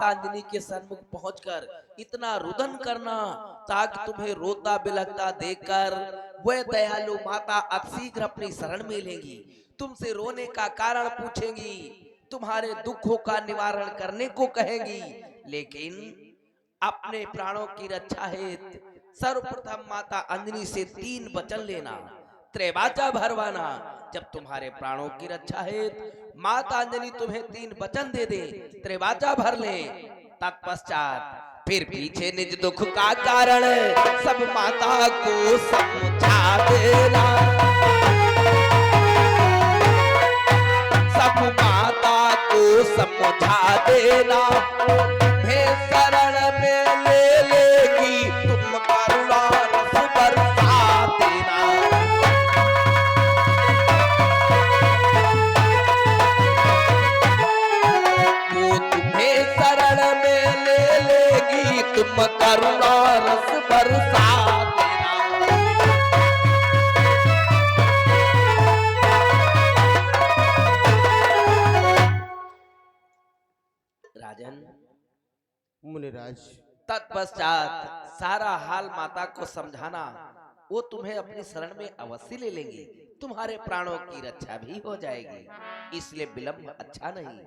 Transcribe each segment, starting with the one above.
माता अंजनी के सन्मुख पहुंचकर इतना रुदन करना ताकि तुम्हें रोता बिलखता देखकर वह दयालु माता अतिशीघ्र अपनी शरण में लेंगी, तुमसे रोने का कारण पूछेंगी, तुम्हारे दुखों का निवारण करने को कहेंगी, लेकिन अपने प्राणों की रक्षा हेतु सर्वप्रथम माता अंजनी से 3 वचन लेना, त्रैवाचा भरवाना। जब तुम्हारे प्राणों की रक्षा हेतु माता अंजनी तुम्हें 3 वचन दे दे, त्रैवाचा भर ले, तत्पश्चात फिर पीछे निज दुख का कारण सब माता को समझा देना, सब माता को समझा देना। मैं शरण में ले लेगी तुम करुणा रस बरसा देना, वो तुम्हें शरण में ले लेगी तुम करुणा रस बरसा देना। राजन मुनिराज, तत्पश्चात सारा हाल माता को समझाना, वो तुम्हें अपनी शरण में अवश्य ले लेंगे, तुम्हारे प्राणों की रक्षा भी हो जाएगी, इसलिए विलंब अच्छा नहीं।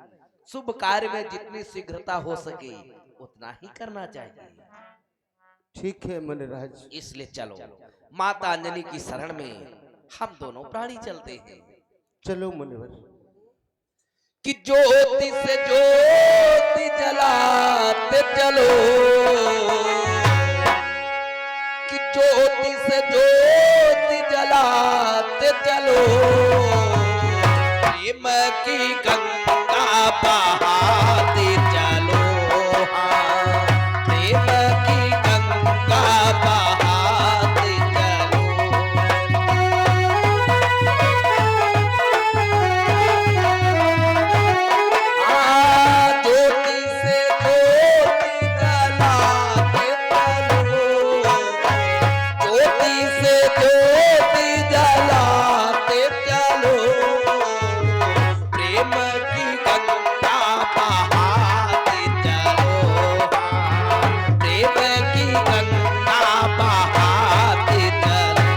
शुभ कार्य में जितनी शीघ्रता हो सके उतना ही करना चाहिए। ठीक है मुनिराज। इसलिए चलो माता अंजनी की शरण में हम दोनों प्राणी चलते हैं। चलो मुनिवर। कि ज्योति से ज्योति जलाते चलो, कि ज्योति से ज्योति जलाते चलो, प्रेम की गंगा बहाते चलो, हाँ प्रेम की गंगा बहाते चलो। ज्योति से ज्योति जलाते चलो, ज्योति से ज्योति जलाते चलो, प्रेम की गंगा बहाते चलो, प्रेम की गंगा बहाते चलो।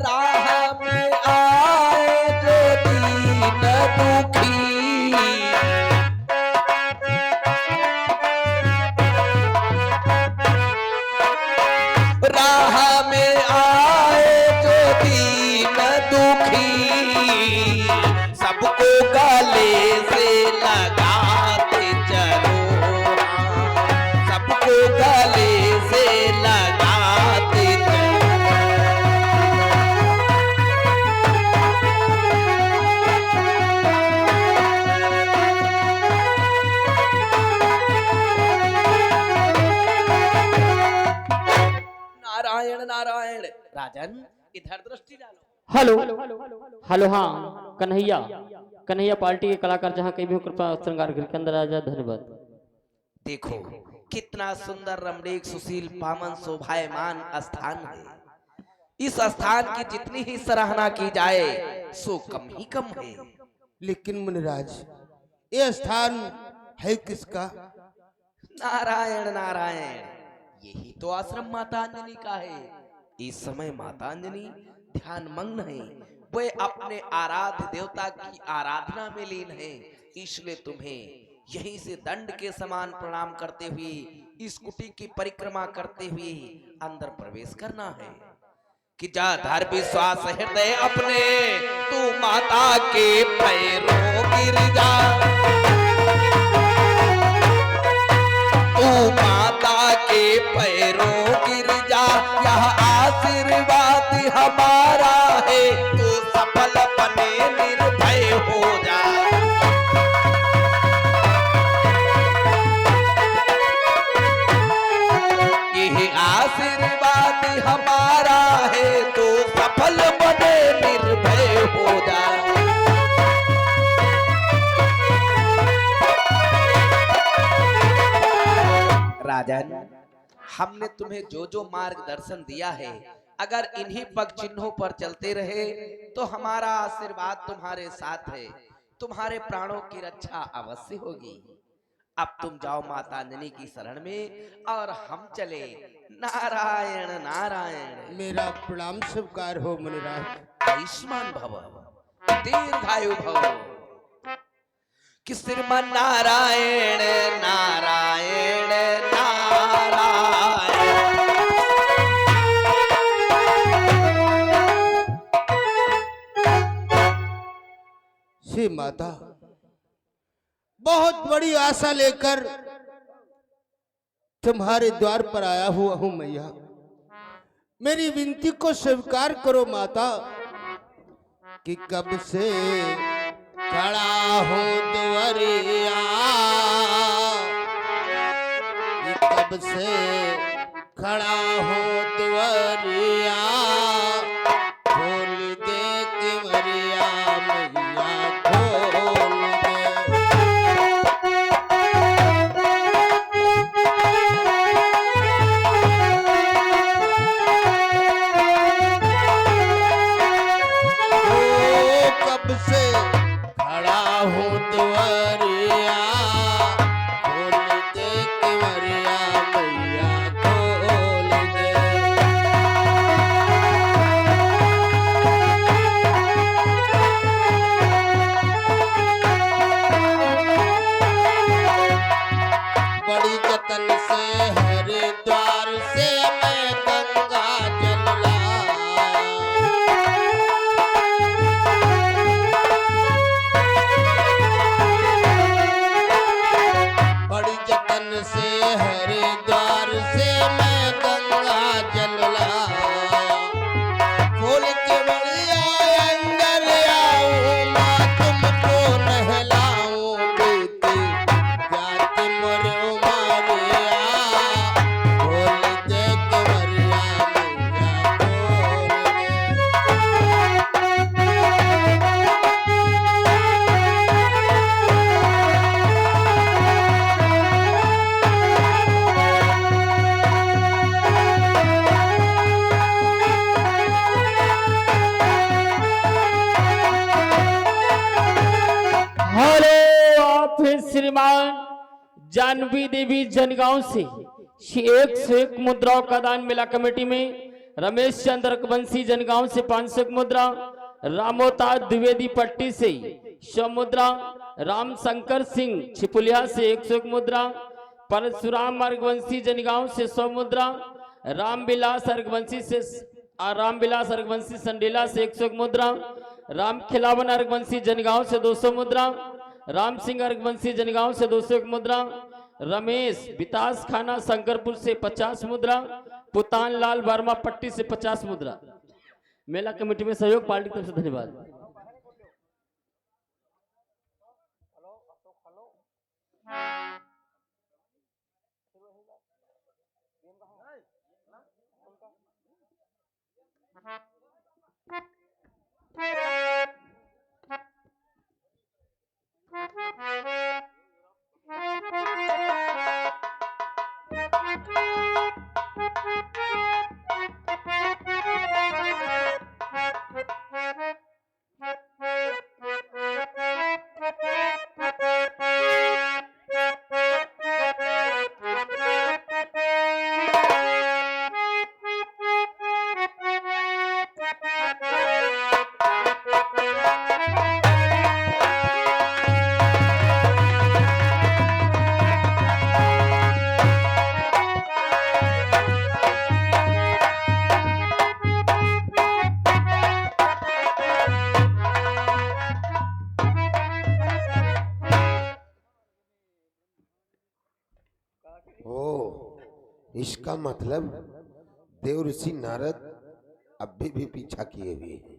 राह में आए जो दीन दुखी, राह में आए जो दीन दुखी, सबको गले से लगाते चलो, सबको गले से लगाते चलो। नारायण नारायण। राजन इधर दृष्टि डालो। हेलो हेलो, हाँ कन्हैया, कन्हैया पार्टी के कलाकार जहाँ कहीं भी हो कृपया श्रृंगार घर के अंदर आ जाए, धन्यवाद। देखो कितना सुंदर रमणीक सुशील पावन शोभायमान स्थान है, इस स्थान की जितनी ही सराहना की जाए सो कम ही कम है। लेकिन मुनिराज, ये स्थान है किसका? नारायण नारायण, यही तो आश्रम माता अंजनी का है। इस समय माता अंजनी ध्यान मग्न है, वे अपने आराध्य देवता की आराधना में लीन है, इसलिए तुम्हें यहीं से दंड के समान प्रणाम करते हुए इस कुटी की परिक्रमा करते हुए अंदर प्रवेश करना है। कि जा धर विश्वास हृदय अपने, तू माता के पैरों गिर जा, तू माता के पैरों गिर जा, यह आशीर्वाद हमारा है, तू सफल बने निर्भय हो जा। यह आशीर्वाद हमारा है, तू सफल बने निर्भय हो जा। राजन हमने तुम्हें जो जो मार्गदर्शन दिया है, अगर इन्हीं पग चिन्हों पर चलते रहे तो हमारा आशीर्वाद तुम्हारे साथ है, तुम्हारे प्राणों की रक्षा अवश्य होगी। अब तुम जाओ माता अंजनी की शरण में और हम चले। नारायण नारायण। मेरा प्रणाम स्वीकार हो मुनिराज। आयुष्मान भव, दीर्घायु भव। कि श्रीमन नारायण नारायण नारायण। श्री माता, बहुत बड़ी आशा लेकर तुम्हारे द्वार पर आया हुआ हूं मैया। मेरी विनती को स्वीकार करो माता। कि कब से खड़ा हूं दुआरिया, कि कब से खड़ा हूं दुआरिया, खोल दे किवरिया मैया खोल दे। कब से खड़ा हूँ दुआरिया, खोल दे किवरिया मैया खोल दे। बड़ी जतन से हरिद्वार से मैं गंगा जल लाया। बड़ी जतन से हरिद्वार से मैं गंगा जल लाया। खोल के बढ़िया अंदर आऊं, माँ तुमको नहलाऊं, बेटी जात मोर उमरिया। खोल दे किवरिया मैया खोल दे। हेलो, आप हैं श्रीमान जानवी देवी जनगांव से 101 मुद्राओं का दान मिला कमेटी में। रमेश चंद्र रघुवंशी जनगांव से 500 मुद्रा, रामोताज द्विवेदी पट्टी से 100 मुद्रा, राम शंकर सिंह छिपुलिया से 101 मुद्रा, परशुराम रघुवंशी जनगांव से 100 मुद्रा, रामविलास रघुवंशी संडेला से 101 मुद्रा, राम खिलावन रघुवंशी जनगांव से 200 मुद्रा, राम सिंह रघुवंशी जनगांव से 201 मुद्रा, रमेश वितास खाना शंकरपुर से 50 मुद्रा, पुतान लाल वर्मा पट्टी से 50 मुद्रा। मेला कमेटी में सहयोग पार्टी की तरफ से धन्यवाद। इसका मतलब देव ऋषि नारद अभी भी पीछा किए हुए हैं।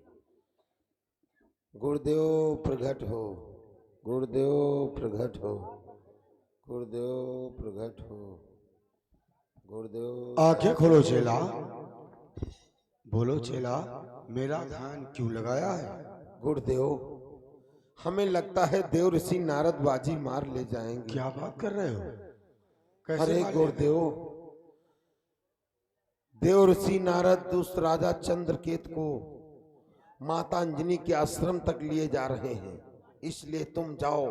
गुरुदेव प्रकट हो, गुरुदेव प्रकट हो, गुरुदेव प्रकट हो, गुरुदेव। आंखें खोलो चेला, बोलो चेला, मेरा ध्यान क्यों लगाया है? गुरुदेव, हमें लगता है देव ऋषि नारद बाजी मार ले जाएंगे। क्या बात कर रहे हो? कैसे अरे मार ले? गुरुदेव, देवर्षि नारद उस राजा चंद्रकेत को माता अंजनी के आश्रम तक लिए जा रहे हैं, इसलिए तुम जाओ,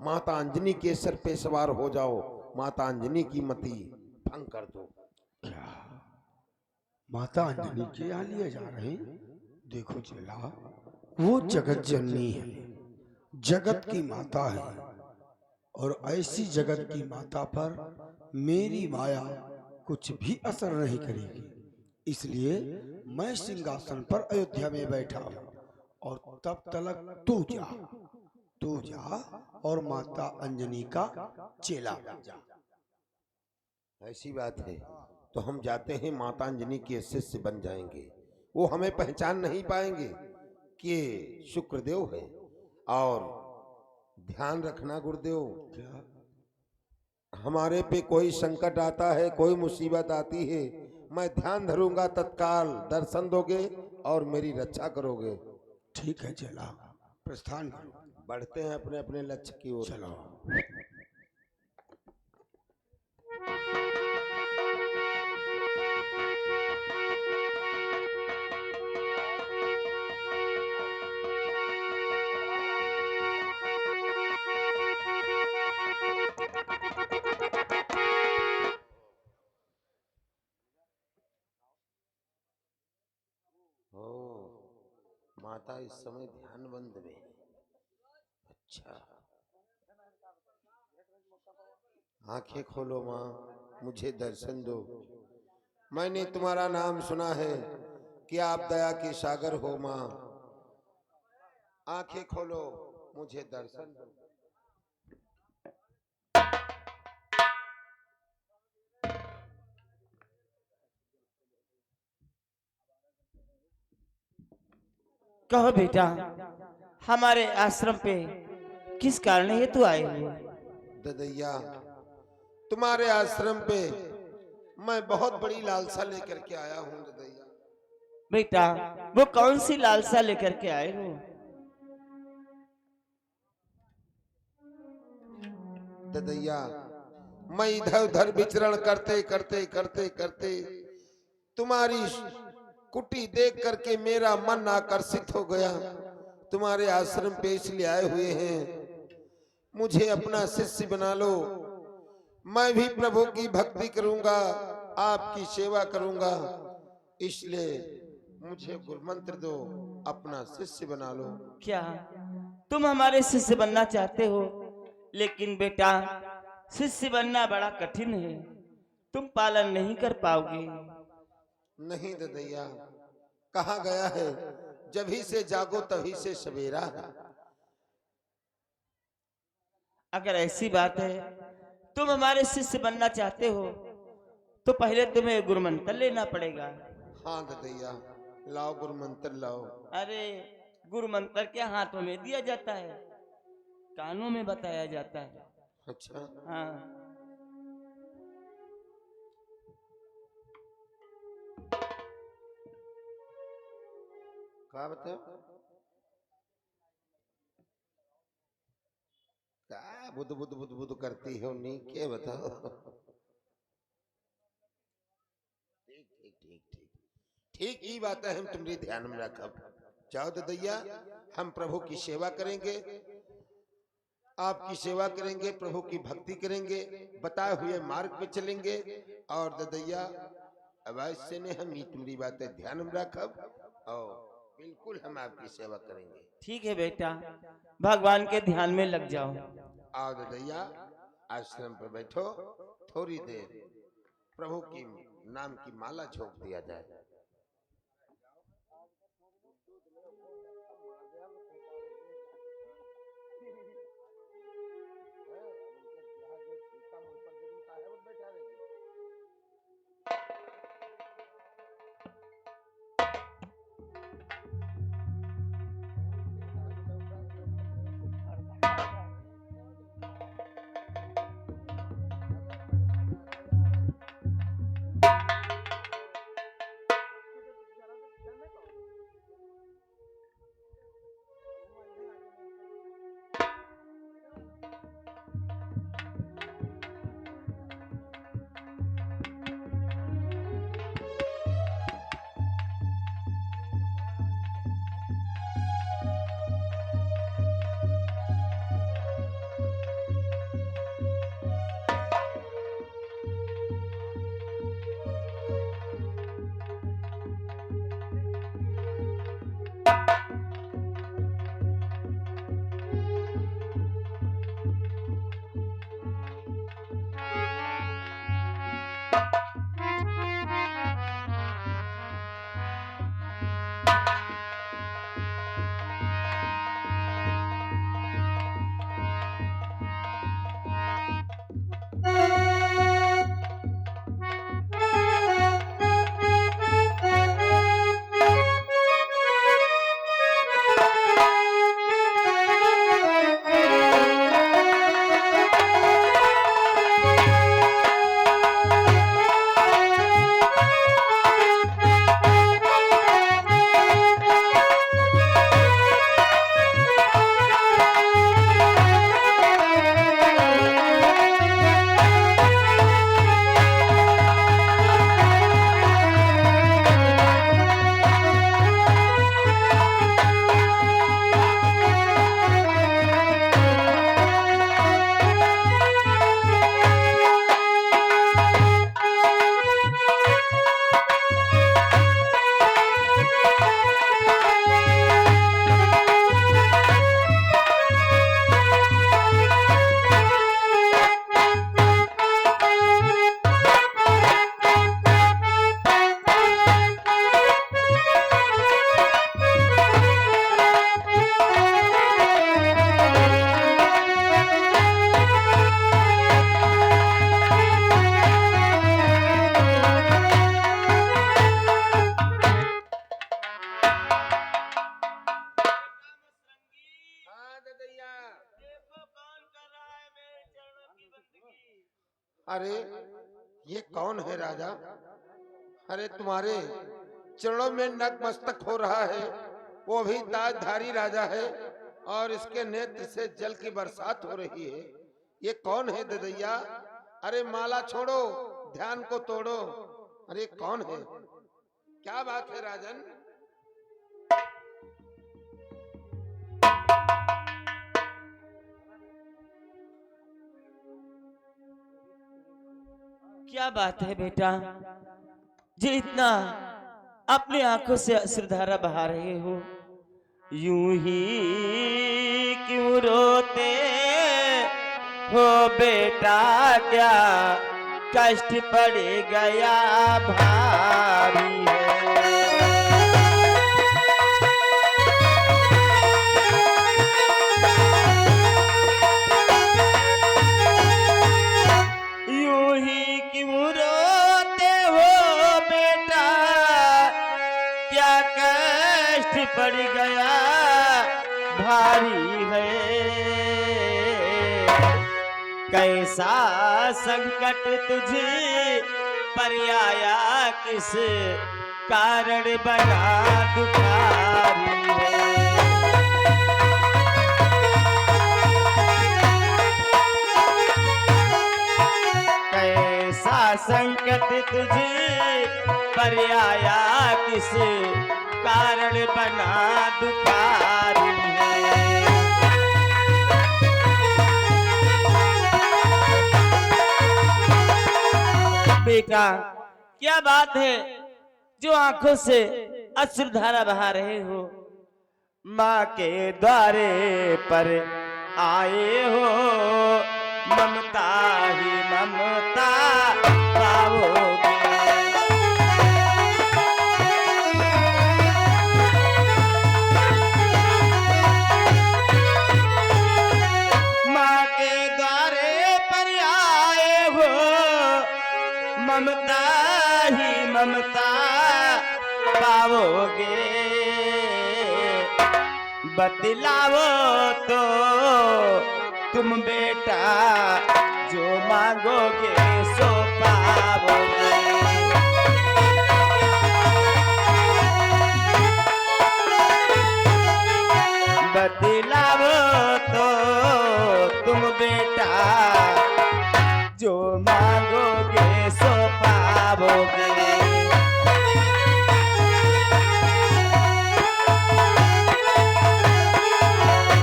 माता अंजनी के सर पे सवार हो जाओ, माता अंजनी की मति भंग कर दो। क्या माता अंजनी के यहाँ लिए जा रहे हैं? देखो चेला, वो जगत जननी है, जगत की माता है, और ऐसी जगत की माता पर मेरी माया कुछ भी असर नहीं करेगी। इसलिए मैं सिंहासन पर अयोध्या में बैठा हूँ, और तब तक तू जा और माता अंजनी का चेला बन जा। ऐसी बात है तो हम जाते हैं, माता अंजनी के शिष्य बन जाएंगे। वो हमें पहचान नहीं पाएंगे कि शुक्रदेव है। और ध्यान रखना गुरुदेव, हमारे पे कोई संकट आता है, कोई मुसीबत आती है, मैं ध्यान धरूंगा, तत्काल दर्शन दोगे और मेरी रक्षा करोगे। ठीक है चेला, प्रस्थान करो। बढ़ते हैं अपने अपने लक्ष्य की ओर। चलो। माता इस समय ध्यान बंद में है। अच्छा, आंखें खोलो माँ, मुझे दर्शन दो। मैंने तुम्हारा नाम सुना है कि आप दया के सागर हो माँ। आंखें खोलो, मुझे दर्शन दो। कहो बेटा, हमारे आश्रम पे किस कारण हेतु आए हो? ददैया, तुम्हारे आश्रम पे मैं बहुत बड़ी लालसा लेकर के आया हूँ ददैया। बेटा, वो कौन सी लालसा लेकर के आए हो? ददैया, मैं इधर उधर विचरण करते करते करते करते तुम्हारी कुटी देख करके मेरा मन आकर्षित हो गया। तुम्हारे आश्रम पे इसलिए आए हुए हैं, मुझे अपना शिष्य बना लो। मैं भी प्रभु की भक्ति करूंगा, आपकी सेवा करूंगा, इसलिए मुझे गुरु मंत्र दो, अपना शिष्य बना लो। क्या तुम हमारे शिष्य बनना चाहते हो? लेकिन बेटा, शिष्य बनना बड़ा कठिन है, तुम पालन नहीं कर पाओगे। नहीं ददैया, कहा गया है जब ही से जागो तभी से सवेरा है। अगर ऐसी बात है, तुम हमारे शिष्य बनना चाहते हो तो पहले तुम्हें गुरु मंत्र लेना पड़ेगा। हाँ ददैया, लाओ गुरु मंत्र लाओ। अरे, गुरु मंत्र क्या हाथों में दिया जाता है, कानों में बताया जाता है। अच्छा, हाँ, क्या बताओ, क्या बुध बुध बुध बुध करती हो? नहीं, क्या बताओ। ठीक ठीक ठीक ठीक ठीक, ये बात है, हम तुम्हारी ध्यान में रखब। जाओ ददैया, हम प्रभु की सेवा करेंगे, आपकी सेवा करेंगे, प्रभु की भक्ति करेंगे, बताए हुए मार्ग पे चलेंगे। और ददैया, अवश्य ने हम ये तुम्हारी बातें ध्यान में रखब और बिल्कुल हम आपकी सेवा करेंगे। ठीक है बेटा, भगवान के ध्यान में लग जाओ। आओ ददैया, आश्रम पर बैठो, थोड़ी देर प्रभु की नाम की माला झोंक दिया जाए। अरे ये कौन है राजा? अरे तुम्हारे चरणों में नतमस्तक हो रहा है, वो भी ताजधारी राजा है और इसके नेत्र से जल की बरसात हो रही है। ये कौन है ददैया? अरे माला छोड़ो, ध्यान को तोड़ो। अरे कौन है? क्या बात है राजन? क्या बात है बेटा, जी इतना अपनी आंखों से अश्रुधारा बहा रहे हो? यूं ही क्यों रोते हो बेटा, क्या कष्ट पड़ गया भारी है। यूं ही क्यों रोते हो बेटा, क्या कष्ट पड़ गया भारी है। कैसा संकट तुझे पर आया, किस कारण बना दुखारी है। कैसा संकट तुझे पर आया, किस कारण बना दुखारी है। बेटा क्या बात है जो आंखों से अश्रुधारा बहा रहे हो? माँ के द्वारे पर आए हो, ममता ही ममता पाओगे। माँ के द्वारे पर आए हो, ममता ही ममता पाओगे। बतलाओ तो तुम बेटा, जो मांगोगे सो पाओगे। बतलाओ तो तुम बेटा, जो मांगोगे सो पाओगे।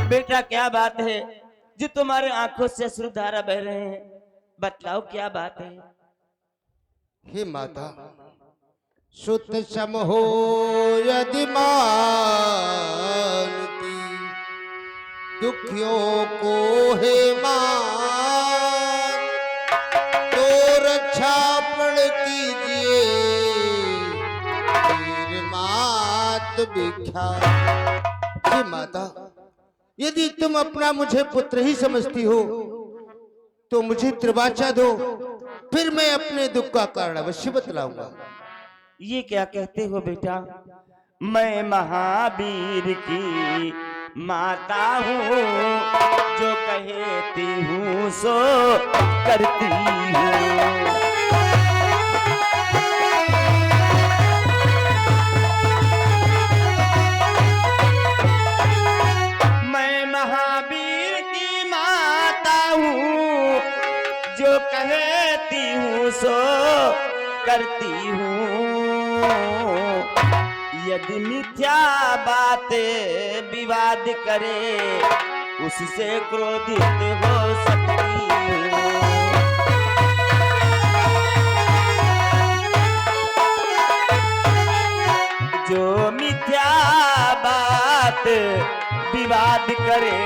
बेटा क्या बात है जो तुम्हारे आंखों से अश्रुधारा बह रहे हैं? बतलाओ क्या बात है? हे माता, सुत सम हो यदि मानती, दुखियों को हे मान, तो रक्षापण कीजिए वीर मात विख्यात। हे माता, यदि तुम अपना मुझे पुत्र ही समझती हो तो मुझे त्रिवाचा दो, फिर मैं अपने दुख का कारण अवश्य बतलाऊंगा। ये क्या कहते हो बेटा? मैं महावीर की माता हूँ, जो कहती हूँ सो करती हूँ। मैं महावीर की माता हूँ, जो कहती हूँ सो करती हूँ। यदि मिथ्या बात विवाद करे, उससे क्रोधित हो सकती हूँ। जो मिथ्या बात विवाद करे,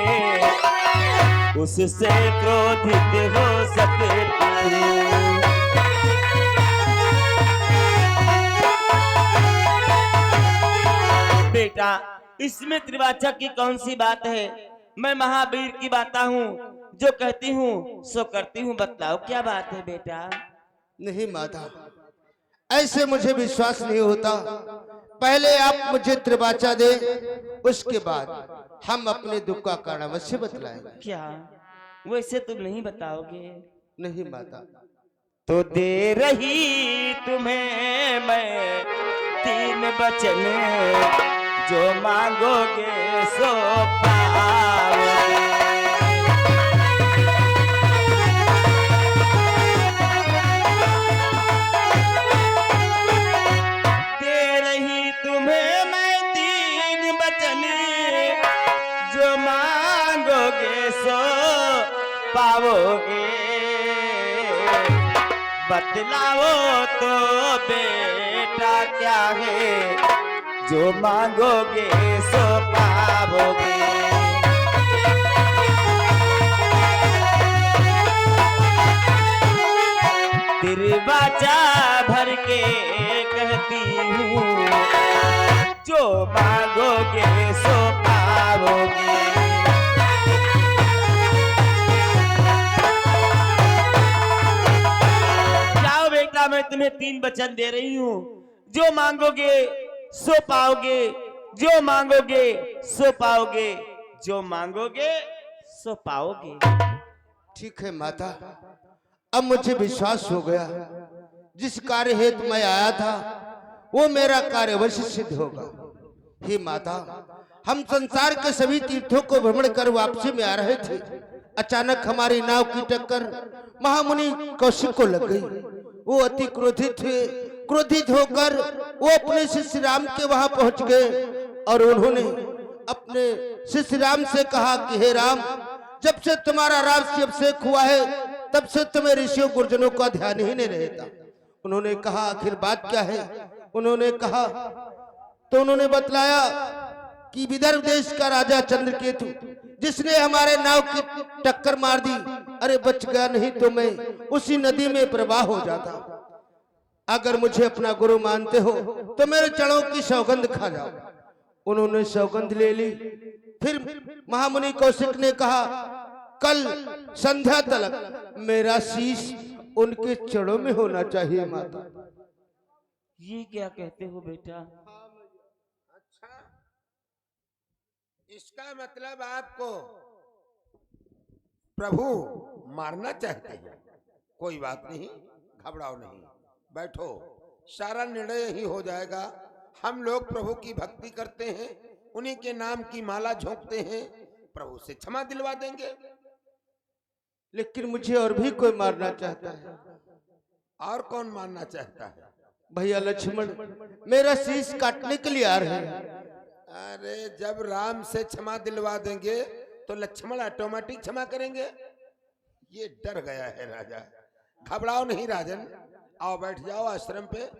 उससे क्रोधित हो सकती हूँ। बेटा इसमें त्रिवाचा की कौन सी बात है? मैं महावीर की माता हूँ, जो कहती हूँ सो करती हूँ। बतलाओ क्या बात है बेटा? नहीं माता, ऐसे मुझे विश्वास नहीं होता। पहले आप मुझे त्रिवाचा दे, उसके बाद हम अपने दुख का कारण अवश्य बतलाएंगे। क्या वैसे तुम नहीं बताओगे? नहीं माता, तो दे रही तुम्हें मैं 3 वचन, जो मांगोगे सो पाओगे। दे रही तुम्हें मैं 3 वचन, जो मांगोगे सो पाओगे। बतलाओ तो बेटा क्या है, जो मांगोगे सो पाओगे। दरवाजा भर के कहती हूँ, जो मांगोगे सो पाओगे। जाओ बेटा, मैं तुम्हें 3 वचन दे रही हूँ, जो मांगोगे सो पाओगे, जो मांगोगे सो पाओगे, जो मांगोगे सो पाओगे। ठीक है माता, अब मुझे विश्वास हो गया, जिस कार्य हेतु मैं आया था वो मेरा कार्य अवश्य सिद्ध होगा। हे माता, हम संसार के सभी तीर्थों को भ्रमण कर वापसी में आ रहे थे, अचानक हमारी नाव की टक्कर महामुनि कौशिक को लग गई। वो अति क्रोधित हुए, क्रोधित होकर वो अपने शिष्य राम के वहां पहुंच गए और उन्होंने अपने शिष्य राम से कहा कि हे राम, जब से तुम्हारा राज अभिषेक हुआ है तब से तुम्हें ऋषियों गुरुजनों का ध्यान ही नहीं रहता। उन्होंने कहा आखिर बात क्या है? उन्होंने कहा तो उन्होंने बतलाया कि विदर्भ देश का राजा चंद्रकेतु, जिसने हमारे नाव की टक्कर मार दी, अरे बच गया, नहीं तो मैं उसी नदी में प्रवाह हो जाता। अगर मुझे अपना गुरु मानते हो तो मेरे चरणों की सौगंध खा जाओ। उन्होंने सौगंध ले ली। फिर महामुनि कौशिक ने कहा कल संध्या तक मेरा शीश उनके चरणों में होना चाहिए माता। ये क्या कहते हो बेटा? अच्छा, इसका मतलब आपको प्रभु मारना चाहते हैं। कोई बात नहीं, घबराओ नहीं, बैठो, सारा निर्णय ही हो जाएगा। हम लोग प्रभु की भक्ति करते हैं, उन्हीं के नाम की माला झोंकते हैं, प्रभु से क्षमा दिलवा देंगे। लेकिन मुझे और भी कोई मारना चाहता है। और कौन मारना चाहता है? भैया लक्ष्मण मेरा शीश काटने के लिए आ रहे हैं। अरे जब राम से क्षमा दिलवा देंगे तो लक्ष्मण ऑटोमेटिक क्षमा करेंगे। ये डर गया है राजा। घबराओ नहीं राजन, आओ बैठ जाओ, आश्रम पे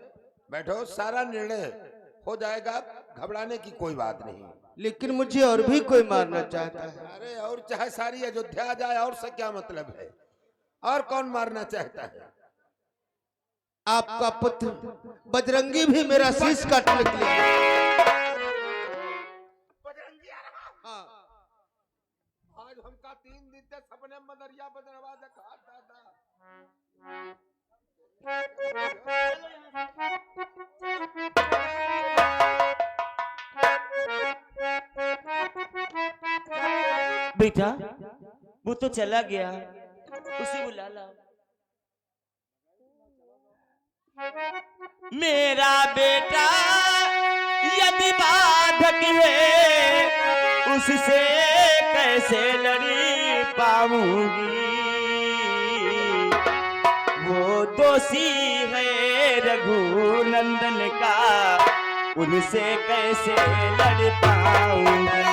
बैठो, सारा निर्णय हो जाएगा, घबराने की कोई बात नहीं। लेकिन मुझे और भी कोई मारना चाहता है। अरे और चाहे सारी अयोध्या आ जाए, और से क्या मतलब है? और कौन मारना चाहता है? आपका पुत्र बजरंगी भी मेरा शीश काटने के लिए। बजरंगी आ रहा? हाँ। आज हमका 3 दिन से सपने मदरिया बजरवा देखा दादा। बेटा, वो तो चला गया, उसे बुला लाओ। मेरा बेटा यदि बाधक है, उससे कैसे लड़ी पाऊंगी? वो दोषी है रघुनंदन का, उनसे कैसे लड़ पाऊंगी?